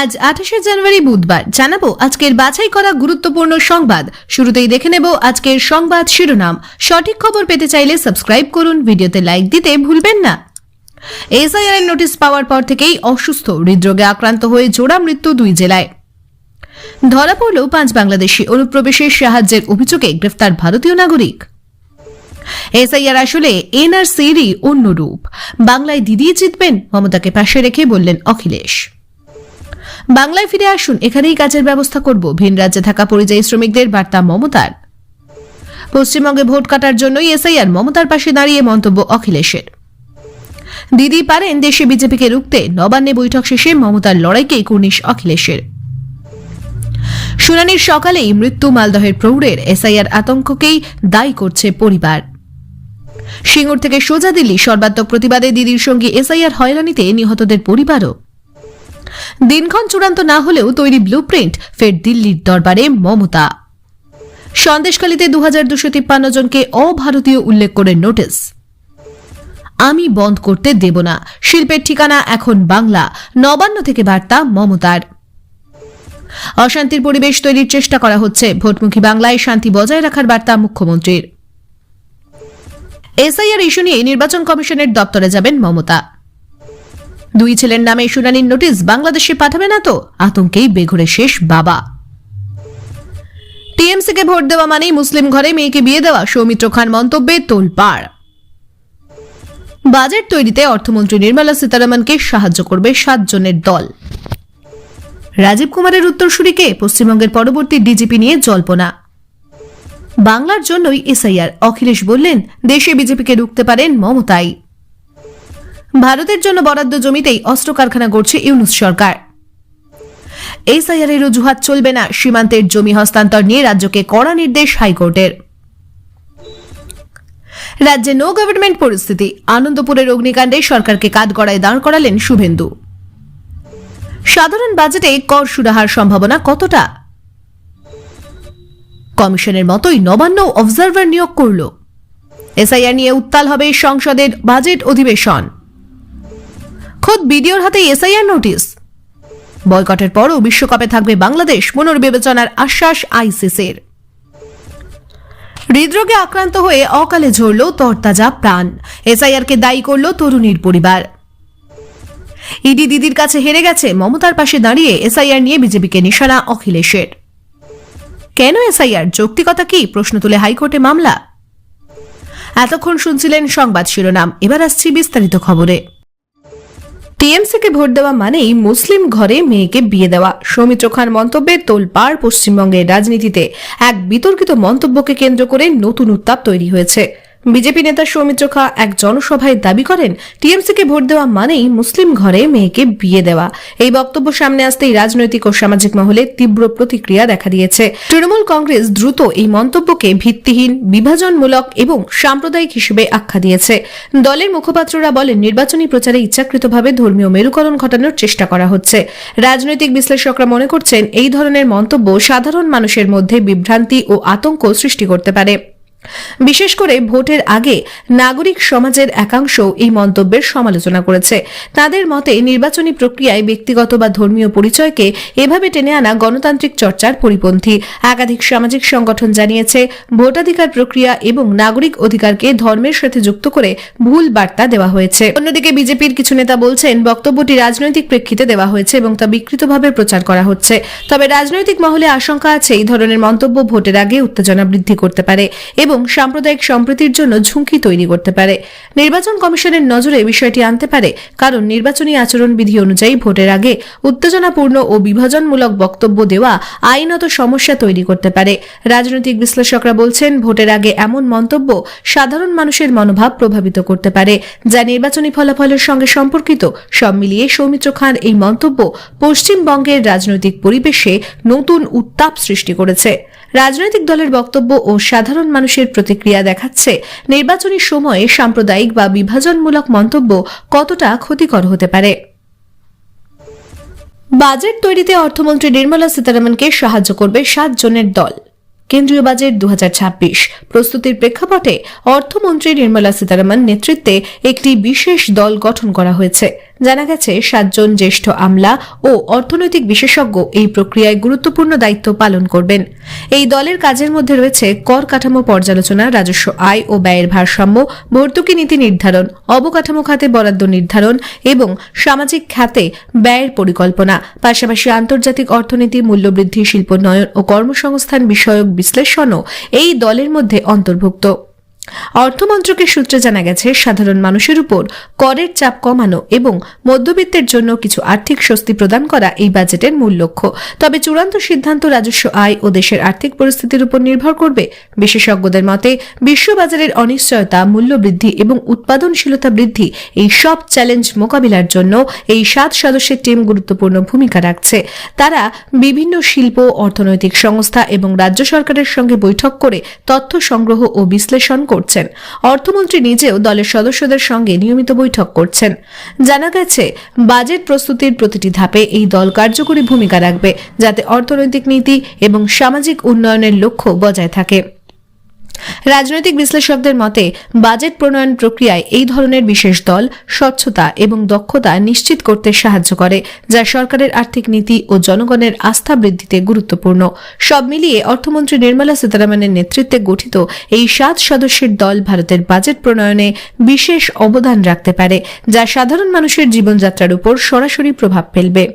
আজ 28শে জানুয়ারি বুধবার জানাবো আজকের বাছাই করা গুরুত্বপূর্ণ সংবাদ। শুরুতেই দেখে নেব আজকের সংবাদ শিরোনাম। সঠিক খবর পেতে চাইলে সাবস্ক্রাইব করুন, ভিডিওতে লাইক দিতে ভুলবেন না। এসআইআর এর নোটিশ পাওয়ার পর থেকেই অসুস্থ, হৃদরোগে আক্রান্ত হয়ে জোড়া মৃত্যু 2 জেলায়। ধরা পড়ল 5 বাংলাদেশি, অনুপ্রবেশের সাহায্যের অভিযোগে গ্রেফতার ভারতীয় নাগরিক। এসআইআর আসলে এনআরসিরই অন্য রূপ, বাংলায় দিদি জিতবেন, মমতাকে পাশে রেখে বললেন অখিলেশ। বাংলায় ফিরে আসুন, এখানেই কাজের ব্যবস্থা করব, ভিন রাজ্যে থাকা পরিযায়ী শ্রমিকদের বার্তা মমতার। পশ্চিমবঙ্গে ভোট কাটার জন্যই এসআইআর, মমতার পাশে দাঁড়িয়ে মন্তব্য অখিলেশের। দিদি পারেন দেশে বিজেপিকে রুখতে, নবান্নে বৈঠক শেষে মমতার লড়াইকে কুর্নিশ অখিলেশের। শুনানির সকালেই মৃত্যু মালদহের প্রৌঢ়ের, এসআইআর আতঙ্ককেই দায়ী করছে পরিবার। সিঙ্গুর থেকে সোজা দিল্লি, সর্বাত্মক প্রতিবাদে দিদির সঙ্গে এসআইআর হয়রানিতে নিহতদের পরিবারও। দিনক্ষণ চূড়ান্ত না হলেও তৈরি ব্লুপ্রিন্ট, ফের দিল্লির দরবারে মমতা। সন্দেশখালীতে 2253 জনকে অভারতীয় উল্লেখ করে নোটিশ। আমি বন্ধ করতে দেব না, শিল্পের ঠিকানা এখন বাংলা, নবান্ন থেকে বার্তা মমতার। অশান্তির পরিবেশ তৈরির চেষ্টা করা হচ্ছে, ভোটমুখী বাংলায় শান্তি বজায় রাখার বার্তা মুখ্যমন্ত্রীর। এসআইআর ইস্যু নিয়ে নির্বাচন কমিশনের দপ্তরে যাবেন মমতা। 2 ছেলের নামে শুনানির নোটিশ বাংলাদেশে পাঠাবে না তো, আতঙ্কেই বেঘরে শেষ বাবা। টিএমসিকে ভোট দেওয়া মানেই মুসলিম ঘরে মেয়েকে বিয়ে দেওয়া, সৌমিত্র খান মন্তব্যে তোলপাড়। বাজেট তৈরিতে অর্থমন্ত্রী নির্মলা সীতারামনকে সাহায্য করবে 7 জনের দল। রাজীব কুমারের উত্তরসূরিকে, পশ্চিমবঙ্গের পরবর্তী ডিজিপি নিয়ে জল্পনা। বাংলার জন্যই এসআইআর, অখিলেশ বললেন দেশে বিজেপিকে রুখতে পারেন মমতাই। ভারতের জন্য বরাদ্দ জমিতেই অস্ত্র কারখানা গড়ছে ইউনূস সরকার। এসআইআর এর অজুহাত চলবে না, সীমান্তের জমি হস্তান্তর নিয়ে রাজ্যকে কড়া নির্দেশ হাইকোর্টের। রাজ্যে নো গভর্নমেন্ট পরিস্থিতি, আনন্দপুরের অগ্নিকাণ্ডে সরকারকে কাঠগড়ায় দাঁড় করালেন শুভেন্দু। সাধারণ বাজেটে কর সুরাহার সম্ভাবনা কতটা? কমিশনের মতোই নবান্ন অবজারভার নিয়োগ করল। এসআইআর নিয়ে উত্তাল হবে সংসদের বাজেট অধিবেশন। খোদ বিডিওর হাতে এসআইআর নোটিশ। বয়কটের পরও বিশ্বকাপে থাকবে বাংলাদেশ, পুনর্বিবেচনার আশ্বাস আইসিসির। হৃদরোগে আক্রান্ত হয়ে অকালে ঝরল তরতাজা প্রাণ, এসআইআরকে দায়ী করল তরুণীর পরিবার। ইডি দিদির কাছে হেরে গেছে, মমতার পাশে দাঁড়িয়ে এসআইআর নিয়ে বিজেপিকে নিশানা অখিলেশের। কেন এসআইআর, যৌক্তিকতা কি, প্রশ্ন তুলে হাইকোর্টে মামলা। এতক্ষণ শুনছিলেন সংবাদ শিরোনাম, এবার আসছি বিস্তারিত খবরে। টিএমসিকে ভোট দেওয়া মানেই মুসলিম ঘরে মেয়েকে বিয়ে দেওয়া, সৌমিত্র খান মন্তব্যে তোলপাড়। পশ্চিমবঙ্গের রাজনীতিতে এক বিতর্কিত মন্তব্যকে কেন্দ্র করে নতুন উত্তাপ তৈরি হয়েছে। বিজেপি নেতা সৌমিত্র খা এক জনসভায় দাবি করেন টিএমসিকে ভোট দেওয়া মানেই মুসলিম ঘরে মেয়েকে বিয়ে দেওয়া। এই বক্তব্য সামনে আসতেই রাজনৈতিক ও সামাজিক মহলে তীব্র প্রতিক্রিয়া দেখা দিয়েছে। তৃণমূল কংগ্রেস দ্রুত এই মন্তব্যকে ভিত্তিহীন, বিভাজনমূলক এবং সাম্প্রদায়িক হিসেবে আখ্যা দিয়েছে। দলের মুখপাত্ররা বলেন নির্বাচনী প্রচারে ইচ্ছাকৃতভাবে ধর্মীয় মেরুকরণ ঘটানোর চেষ্টা করা হচ্ছে। রাজনৈতিক বিশ্লেষকরা মনে করছেন এই ধরনের মন্তব্য সাধারণ মানুষের মধ্যে বিভ্রান্তি ও আতঙ্ক সৃষ্টি করতে পারে। বিশেষ করে ভোটের আগে নাগরিক সমাজের একাংশ এই মন্তব্যের সমালোচনা করেছে। তাদের মতে নির্বাচনী প্রক্রিয়ায় ব্যক্তিগত বা ধর্মীয় পরিচয়কে এভাবে টেনে আনা গণতান্ত্রিক চর্চার পরিপন্থী। একাধিক সামাজিক সংগঠন জানিয়েছে ভোটাধিকার প্রক্রিয়া এবং নাগরিক অধিকারকে ধর্মের সাথে যুক্ত করে ভুল বার্তা দেওয়া হয়েছে। অন্যদিকে বিজেপির কিছু নেতা বলছেন বক্তব্যটি রাজনৈতিক প্রেক্ষিতে দেওয়া হয়েছে এবং তা বিকৃতভাবে প্রচার করা হচ্ছে। তবে রাজনৈতিক মহলে আশঙ্কা আছে এই ধরনের মন্তব্য ভোটের আগে উত্তেজনা বৃদ্ধি করতে পারে এবং সাম্প্রদায়িক সম্প্রীতির জন্য ঝুঁকি তৈরি করতে পারে। নির্বাচন কমিশনের নজরে বিষয়টি আনতে পারে, কারণ নির্বাচনী আচরণ বিধি অনুযায়ী ভোটের আগে উত্তেজনাপূর্ণ ও বিভাজনমূলক বক্তব্য দেওয়া আইনত সমস্যা তৈরি করতে পারে। রাজনৈতিক বিশ্লেষকরা বলছেন ভোটের আগে এমন মন্তব্য সাধারণ মানুষের মনোভাব প্রভাবিত করতে পারে, যা নির্বাচনী ফলাফলের সঙ্গে সম্পর্কিত। সব মিলিয়ে সৌমিত্র খান এই মন্তব্য পশ্চিমবঙ্গের রাজনৈতিক পরিবেশে নতুন উত্তাপ সৃষ্টি করেছে। রাজনৈতিক দলের বক্তব্য ও সাধারণ মানুষের প্রতিক্রিয়া দেখাচ্ছে নির্বাচনী সময়ে সাম্প্রদায়িক বা বিভাজনমূলক মন্তব্য কতটা ক্ষতিকর হতে পারে। বাজেট তৈরিতে অর্থমন্ত্রী নির্মলা সীতারামনকে সাহায্য করবে 7 জনের দল। কেন্দ্রীয় বাজেট 2026 প্রস্তুতির প্রেক্ষাপটে অর্থমন্ত্রী নির্মলা সীতারামন নেতৃত্বে একটি বিশেষ দল গঠন করা হয়েছে। জানা গেছে 7 জন জ্যেষ্ঠ আমলা ও অর্থনৈতিক বিশেষজ্ঞ এই প্রক্রিয়ায় গুরুত্বপূর্ণ দায়িত্ব পালন করবেন। এই দলের কাজের মধ্যে রয়েছে কর কাঠামো পর্যালোচনা, রাজস্ব আয় ও ব্যয়ের ভারসাম্য, ভর্তুকি নীতি নির্ধারণ, অবকাঠামো খাতে বরাদ্দ নির্ধারণ এবং সামাজিক খাতে ব্যয়ের পরিকল্পনা, পাশাপাশি আন্তর্জাতিক অর্থনীতি, মূল্যবৃদ্ধি, শিল্পোন্নয়ন ও কর্মসংস্থান বিষয়ক বিশ্লেষণও এই দলের মধ্যে অন্তর্ভুক্ত। অর্থমন্ত্রকের সূত্রে জানা গেছে, সাধারণ মানুষের উপর করের চাপ কমানো এবং মধ্যবিত্তের জন্য কিছু আর্থিক স্বস্তি প্রদান করা এই বাজেটের মূল লক্ষ্য। তবে চূড়ান্ত সিদ্ধান্ত রাজস্ব আয় ও দেশের আর্থিক পরিস্থিতির উপর নির্ভর করবে। বিশেষজ্ঞদের মতে, বিশ্ববাজারের অনিশ্চয়তা, মূল্যবৃদ্ধি এবং উৎপাদনশীলতা বৃদ্ধি এই সব চ্যালেঞ্জ মোকাবিলার জন্য এই 7 সদস্যের টিম গুরুত্বপূর্ণ ভূমিকা রাখছে। তারা বিভিন্ন শিল্প, অর্থনৈতিক সংস্থা এবং রাজ্য সরকারের সঙ্গে বৈঠক করে তথ্য সংগ্রহ ও বিশ্লেষণ করছেন। অর্থমন্ত্রী নিজেও দলের সদস্যদের সঙ্গে নিয়মিত বৈঠক করছেন। জানা গেছে, বাজেট প্রস্তুতির প্রতিটি ধাপে এই দল কার্যকরী ভূমিকা রাখবে, যাতে অর্থনৈতিক নীতি এবং সামাজিক উন্নয়নের লক্ষ্য বজায় থাকে। রাজনৈতিক বিশ্লেষকদের মতে, বাজেট প্রণয়ন প্রক্রিয়ায় এই ধরনের বিশেষ দল স্বচ্ছতা এবং দক্ষতা নিশ্চিত করতে সাহায্য করে, যা সরকারের আর্থিক নীতি ও জনগণের আস্থা বৃদ্ধিতে গুরুত্বপূর্ণ। সব মিলিয়ে অর্থমন্ত্রী নির্মলা সীতারামনের নেতৃত্বে গঠিত এই 7 সদস্যের দল ভারতের বাজেট প্রণয়নে বিশেষ অবদান রাখতে পারে, যা সাধারণ মানুষের জীবনযাত্রার উপর সরাসরি প্রভাব ফেলবে।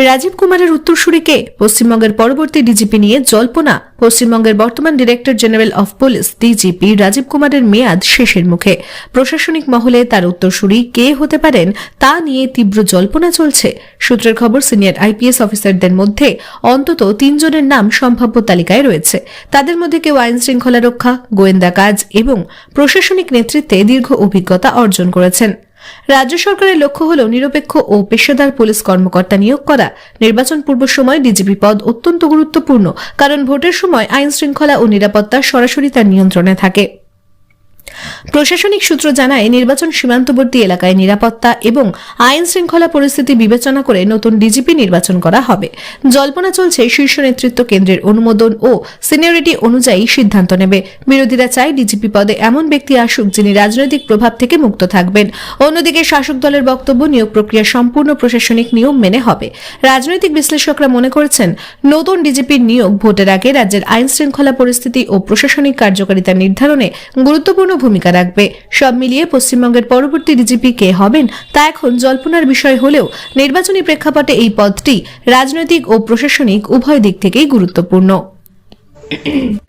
রাজীব কুমারের উত্তরসূরিকে পশ্চিমবঙ্গের পরবর্তী ডিজিপি নিয়ে জল্পনা। পশ্চিমবঙ্গের বর্তমান director general of police DGP Rajiv কুমারের মেয়াদ শেষের মুখে। প্রশাসনিক মহলে তার উত্তরসূরি কে হতে পারেন তা নিয়ে তীব্র জল্পনা চলছে। সূত্রের খবর, সিনিয়র আইপিএস অফিসারদের মধ্যে অন্তত 3 জনের নাম সম্ভাব্য তালিকায় রয়েছে। তাদের মধ্যে কেউ আইন শৃঙ্খলা রক্ষা, গোয়েন্দা কাজ এবং প্রশাসনিক নেতৃত্বে দীর্ঘ অভিজ্ঞতা অর্জন করেছেন। রাজ্য সরকারের লক্ষ্য হল নিরপেক্ষ ও পেশাদার পুলিশ কর্মকর্তা নিয়োগ করা। নির্বাচন পূর্ব সময় ডিজিপি পদ অত্যন্ত গুরুত্বপূর্ণ, কারণ ভোটের সময় আইন শৃঙ্খলা ও নিরাপত্তা সরাসরি তার নিয়ন্ত্রণে থাকে। প্রশাসনিক সূত্র জানায়, নির্বাচন সীমান্তবর্তী এলাকায় নিরাপত্তা এবং আইন শৃঙ্খলা পরিস্থিতি বিবেচনা করে নতুন ডিজিপি নির্বাচন করা হবে। জল্পনা চলছে শীর্ষ নেতৃত্ব কেন্দ্রের অনুমোদন ও সিনিয়রিটি অনুযায়ী সিদ্ধান্ত নেবে। বিরোধীরা চায় ডিজিপি পদে এমন ব্যক্তি আসুক যিনি রাজনৈতিক প্রভাব থেকে মুক্ত থাকবেন। অন্যদিকে শাসক দলের বক্তব্য, নিয়োগ প্রক্রিয়া সম্পূর্ণ প্রশাসনিক নিয়ম মেনে হবে। রাজনৈতিক বিশ্লেষকরা মনে করছেন, নতুন ডিজিপির নিয়োগ ভোটের আগে রাজ্যের আইন শৃঙ্খলা পরিস্থিতি ও প্রশাসনিক কার্যকারিতা নির্ধারণে গুরুত্বপূর্ণ ভূমিকা রাখবে। সব মিলিয়ে পশ্চিমবঙ্গের পরবর্তী ডিজিপি কে হবেন তা এখন জল্পনার বিষয় হলেও নির্বাচনী প্রেক্ষাপটে এই পদটি রাজনৈতিক ও প্রশাসনিক উভয় দিক থেকেই গুরুত্বপূর্ণ।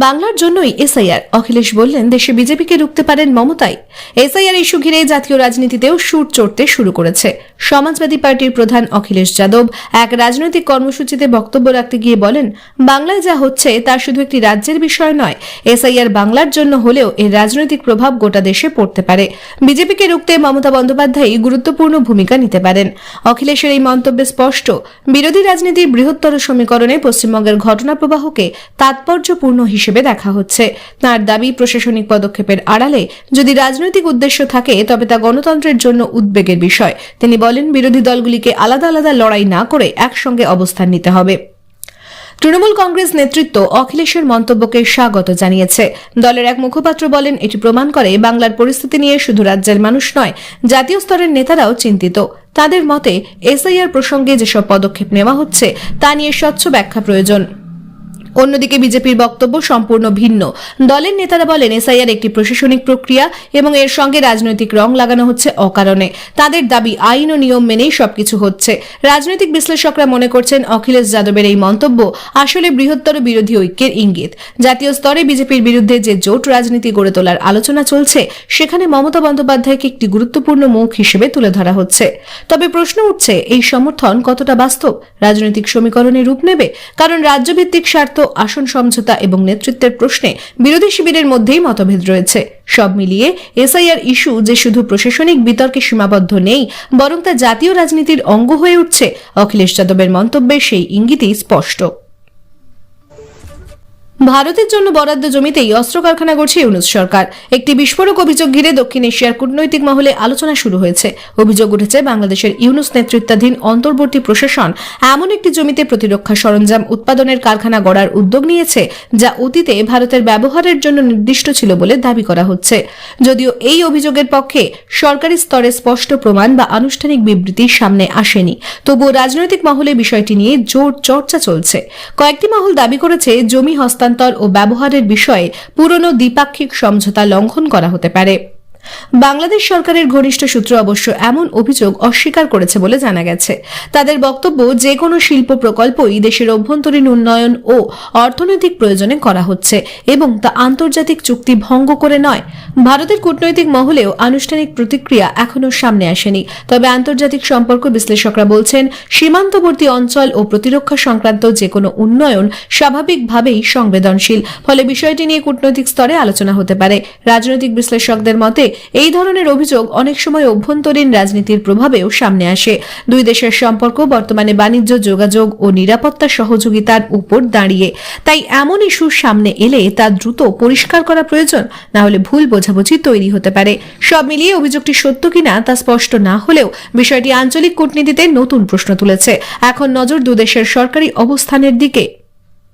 বাংলার জন্যই এসআইআর, অখিলেশ বললেন দেশে বিজেপিকে রুখতে পারেন মমতাই। এসআইআর ইস্যু ঘিরে জাতীয় রাজনীতিতেও সুর চড়তে শুরু করেছে। সমাজবাদী পার্টির প্রধান অখিলেশ যাদব এক রাজনৈতিক কর্মসূচিতে বক্তব্য রাখতে গিয়ে বলেন, বাংলায় যা হচ্ছে তা শুধু একটি রাজ্যের বিষয় নয়। এসআইআর বাংলার জন্য হলেও এর রাজনৈতিক প্রভাব গোটা দেশে পড়তে পারে। বিজেপিকে রুখতে মমতা বন্দ্যোপাধ্যায় গুরুত্বপূর্ণ ভূমিকা নিতে পারেন। অখিলেশের এই মন্তব্যে স্পষ্ট, বিরোধী রাজনীতির বৃহত্তর সমীকরণে পশ্চিমবঙ্গের ঘটনা প্রবাহকে তাৎপর্যপূর্ণ হিসেবে দেখা হচ্ছে। তার দাবি, প্রশাসনিক পদক্ষেপের আড়ালে যদি রাজনৈতিক উদ্দেশ্য থাকে তবে তা গণতন্ত্রের জন্য উদ্বেগের বিষয়। তিনি বলেন, বিরোধী দলগুলিকে আলাদা আলাদা লড়াই না করে একসঙ্গে অবস্থান নিতে হবে। তৃণমূল কংগ্রেস নেতৃত্ব অখিলেশের মন্তব্যকে স্বাগত জানিয়েছে। দলের এক মুখপাত্র বলেন, এটি প্রমাণ করে বাংলার পরিস্থিতি নিয়ে শুধু রাজ্যের মানুষ নয়, জাতীয় স্তরের নেতারাও চিন্তিত। তাদের মতে, এসআইআর প্রসঙ্গে যেসব পদক্ষেপ নেওয়া হচ্ছে তা নিয়ে স্বচ্ছ ব্যাখ্যা প্রয়োজন। অন্যদিকে বিজেপির বক্তব্য সম্পূর্ণ ভিন্ন। দলের নেতারা বলেন, এসআইআর একটি প্রশাসনিক প্রক্রিয়া এবং এর সঙ্গে রাজনৈতিক রং লাগানো হচ্ছে অকারণে। তাদের দাবি, আইন ও নিয়ম মেনেই সবকিছু হচ্ছে। রাজনৈতিক বিশ্লেষকরা মনে করছেন, অখিলেশ যাদবের এই মন্তব্য আসলে বৃহত্তর বিরোধী ঐক্যের ইঙ্গিত। জাতীয় স্তরে বিজেপির বিরুদ্ধে যে জোট রাজনীতি গড়ে তোলার আলোচনা চলছে, সেখানে মমতা বন্দ্যোপাধ্যায়কে একটি গুরুত্বপূর্ণ মুখ হিসেবে তুলে ধরা হচ্ছে। তবে প্রশ্ন উঠছে, এই সমর্থন কতটা বাস্তব, রাজনৈতিক সমীকরণে রূপ নেবে? কারণ রাজ্যভিত্তিক স্বার্থ, আসন সমঝোতা এবং নেতৃত্বের প্রশ্নে বিরোধী শিবিরের মধ্যেই মতভেদ রয়েছে। সব মিলিয়ে এসআইআর ইস্যু যে শুধু প্রশাসনিক বিতর্কে সীমাবদ্ধ নেই, বরং তা জাতীয় রাজনীতির অঙ্গ হয়ে উঠছে। অখিলেশ যাদবের মন্তব্যে সেই ইঙ্গিতই স্পষ্ট। ভারতের জন্য বরাদ্দ জমিতেই অস্ত্র কারখানা গড়ছে ইউনূস সরকার। একটি বিস্ফোরক অভিযোগ ঘিরে দক্ষিণ এশিয়ার কূটনৈতিক মহলে আলোচনা শুরু হয়েছে। অভিযোগ উঠেছে বাংলাদেশের ইউনূস নেতৃত্বাধীন অন্তর্বর্তী প্রশাসন এমন একটি জমিতে প্রতিরক্ষা সরঞ্জাম উৎপাদনের কারখানা গড়ার উদ্যোগ নিয়েছে যা অতীতে ভারতের ব্যবহারের জন্য নির্দিষ্ট ছিল বলে দাবি করা হচ্ছে। যদিও এই অভিযোগের পক্ষে সরকারি স্তরে স্পষ্ট প্রমাণ বা আনুষ্ঠানিক বিবৃতি সামনে আসেনি, তবুও রাজনৈতিক মহলে বিষয়টি নিয়ে জোর চর্চা চলছে। কয়েকটি মহল দাবি করেছে জমি হস্তান্তর ও ব্যবহারের বিষয়ে পুরনো দ্বিপাক্ষিক সমঝোতা লঙ্ঘন করা হতে পারে। বাংলাদেশ সরকারের ঘনিষ্ঠ সূত্র অবশ্য এমন অভিযোগ অস্বীকার করেছে বলে জানা গেছে। তাদের বক্তব্য, যে কোনো শিল্প প্রকল্পই দেশের অভ্যন্তরীণ উন্নয়ন ও অর্থনৈতিক প্রয়োজনে করা হচ্ছে এবং তা আন্তর্জাতিক চুক্তি ভঙ্গ করে নয়। ভারতের কূটনৈতিক মহলেও আনুষ্ঠানিক প্রতিক্রিয়া এখনো সামনে আসেনি, তবে আন্তর্জাতিক সম্পর্ক বিশ্লেষকরা বলছেন সীমান্তবর্তী অঞ্চল ও প্রতিরক্ষা সংক্রান্ত যে কোনো উন্নয়ন স্বাভাবিকভাবেই সংবেদনশীল, ফলে বিষয়টি নিয়ে কূটনৈতিক স্তরে আলোচনা হতে পারে। রাজনৈতিক বিশ্লেষকদের মতে এই ধরনের অভিযোগ অনেক সময় অভ্যন্তরীণ রাজনীতির প্রভাবেও সামনে আসে। দুই দেশের সম্পর্ক বর্তমানে বাণিজ্য, যোগাযোগ ও নিরাপত্তা সহযোগিতার উপর দাঁড়িয়ে, তাই এমন ইস্যু সামনে এলে তা দ্রুত পরিষ্কার করা প্রয়োজন, না হলে ভুল বোঝাবুঝি তৈরি হতে পারে। সব মিলিয়ে অভিযোগটি সত্য কিনা তা স্পষ্ট না হলেও বিষয়টি আঞ্চলিক কূটনীতিতে নতুন প্রশ্ন তুলেছে। এখন নজর দুদেশের সরকারি অবস্থানের দিকে।